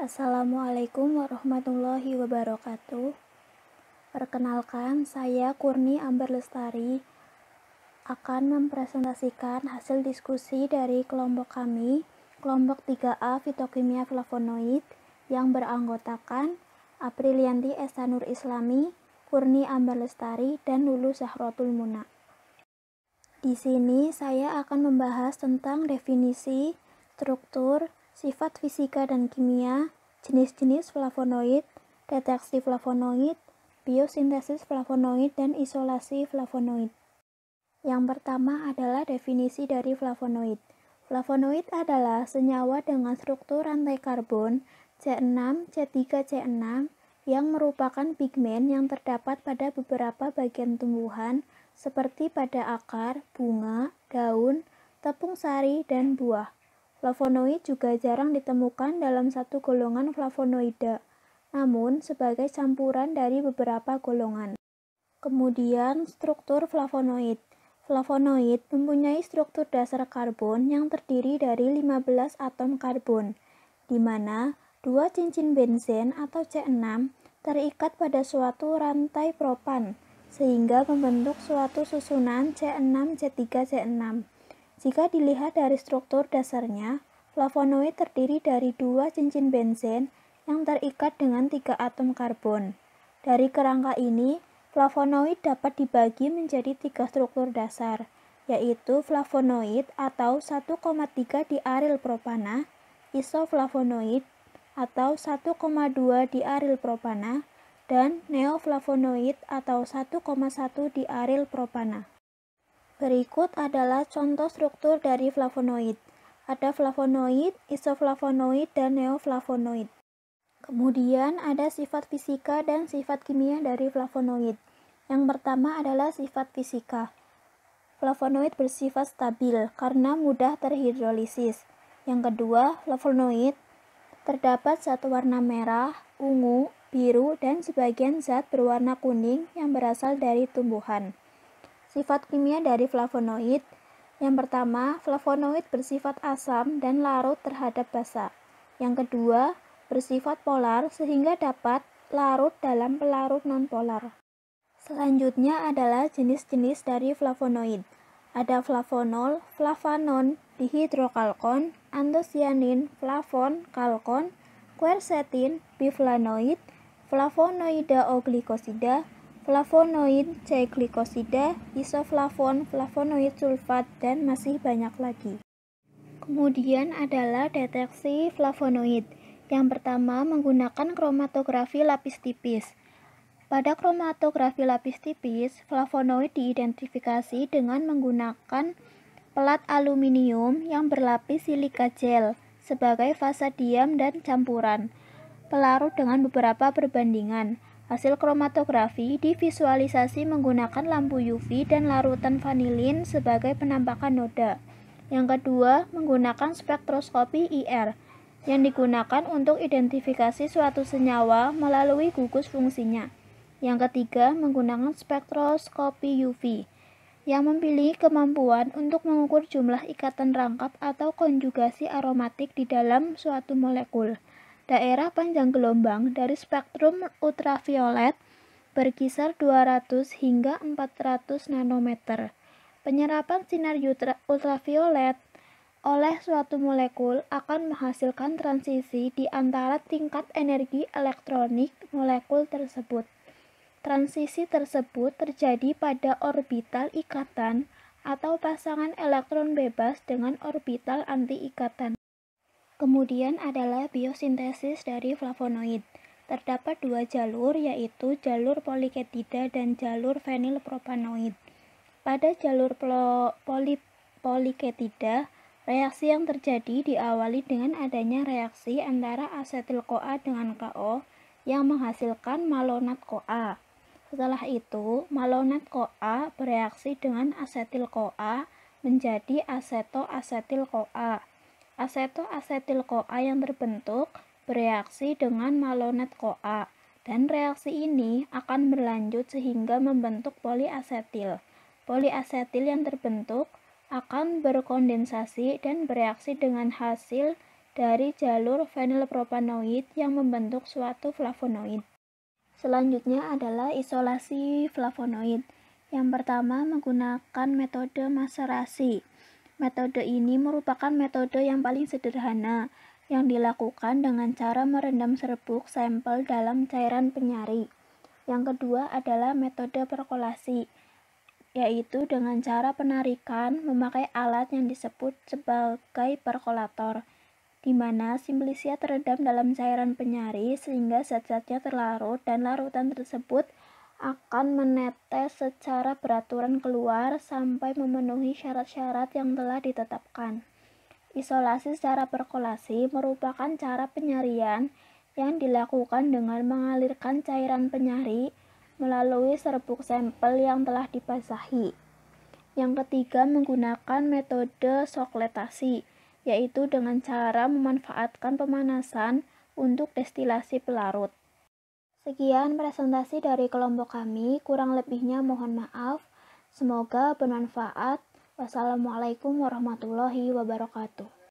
Assalamualaikum warahmatullahi wabarakatuh. Perkenalkan, saya Kurni Amber Lestari akan mempresentasikan hasil diskusi dari kelompok kami, kelompok 3A Fitokimia Flavonoid yang beranggotakan Aprilianti Ehsanur Islami, Kurni Amber Lestari, dan Lulu Zahrotul Muna. Di sini saya akan membahas tentang definisi, struktur, sifat fisika dan kimia, jenis-jenis flavonoid, deteksi flavonoid, biosintesis flavonoid, dan isolasi flavonoid. Yang pertama adalah definisi dari flavonoid. Flavonoid adalah senyawa dengan struktur rantai karbon C6, C3, C6 yang merupakan pigmen yang terdapat pada beberapa bagian tumbuhan seperti pada akar, bunga, daun, tepung sari, dan buah. Flavonoid juga jarang ditemukan dalam satu golongan flavonoida, namun sebagai campuran dari beberapa golongan. Kemudian, struktur flavonoid. Flavonoid mempunyai struktur dasar karbon yang terdiri dari 15 atom karbon, di mana 2 cincin benzen atau C6 terikat pada suatu rantai propan, sehingga membentuk suatu susunan C6, C3, C6. Jika dilihat dari struktur dasarnya, flavonoid terdiri dari 2 cincin benzen yang terikat dengan 3 atom karbon. Dari kerangka ini, flavonoid dapat dibagi menjadi 3 struktur dasar, yaitu flavonoid atau 1,3 diaryl propana, isoflavonoid atau 1,2 diaryl propana, dan neoflavonoid atau 1,1 diaryl propana. Berikut adalah contoh struktur dari flavonoid. Ada flavonoid, isoflavonoid, dan neoflavonoid. Kemudian ada sifat fisika dan sifat kimia dari flavonoid. Yang pertama adalah sifat fisika. Flavonoid bersifat stabil karena mudah terhidrolisis. Yang kedua, flavonoid terdapat zat warna merah, ungu, biru, dan sebagian zat berwarna kuning yang berasal dari tumbuhan. Sifat kimia dari flavonoid. Yang pertama, flavonoid bersifat asam dan larut terhadap basa. Yang kedua, bersifat polar sehingga dapat larut dalam pelarut nonpolar. Selanjutnya adalah jenis-jenis dari flavonoid. Ada flavonol, flavanon, dihidrokalkon, antosianin, flavon, kalkon, quercetin, biflavonoid, flavonoida oglikosida, flavonoid C-glikosida, isoflavon, flavonoid sulfat, dan masih banyak lagi. Kemudian adalah deteksi flavonoid. Yang pertama menggunakan kromatografi lapis tipis. Pada kromatografi lapis tipis, flavonoid diidentifikasi dengan menggunakan pelat aluminium yang berlapis silika gel sebagai fasa diam dan campuran, pelarut dengan beberapa perbandingan. Hasil kromatografi divisualisasi menggunakan lampu UV dan larutan vanilin sebagai penampakan noda. Yang kedua, menggunakan spektroskopi IR yang digunakan untuk identifikasi suatu senyawa melalui gugus fungsinya. Yang ketiga, menggunakan spektroskopi UV yang memiliki kemampuan untuk mengukur jumlah ikatan rangkap atau konjugasi aromatik di dalam suatu molekul. Daerah panjang gelombang dari spektrum ultraviolet berkisar 200 hingga 400 nanometer. Penyerapan sinar ultraviolet oleh suatu molekul akan menghasilkan transisi di antara tingkat energi elektronik molekul tersebut. Transisi tersebut terjadi pada orbital ikatan atau pasangan elektron bebas dengan orbital anti-ikatan. Kemudian adalah biosintesis dari flavonoid. Terdapat 2 jalur, yaitu jalur poliketida dan jalur fenilpropanoid. Pada jalur poliketida, reaksi yang terjadi diawali dengan adanya reaksi antara asetil-CoA dengan KO yang menghasilkan malonat-CoA. Setelah itu, malonat-CoA bereaksi dengan asetil-CoA menjadi aseto-asetil-CoA. Aseto-asetil-CoA yang terbentuk bereaksi dengan malonat-CoA, dan reaksi ini akan berlanjut sehingga membentuk poliasetil. Poliasetil yang terbentuk akan berkondensasi dan bereaksi dengan hasil dari jalur fenilpropanoid yang membentuk suatu flavonoid. Selanjutnya adalah isolasi flavonoid. Yang pertama menggunakan metode maserasi. Metode ini merupakan metode yang paling sederhana yang dilakukan dengan cara merendam serbuk sampel dalam cairan penyari. Yang kedua adalah metode perkolasi, yaitu dengan cara penarikan memakai alat yang disebut sebagai perkolator, di mana simplicia terendam dalam cairan penyari sehingga zat-zatnya terlarut dan larutan tersebut akan menetes secara beraturan keluar sampai memenuhi syarat-syarat yang telah ditetapkan. Isolasi secara perkolasi merupakan cara penyarian yang dilakukan dengan mengalirkan cairan penyari melalui serbuk sampel yang telah dibasahi. Yang ketiga menggunakan metode sokletasi, yaitu dengan cara memanfaatkan pemanasan untuk destilasi pelarut. Sekian presentasi dari kelompok kami, kurang lebihnya mohon maaf. Semoga bermanfaat. Wassalamualaikum warahmatullahi wabarakatuh.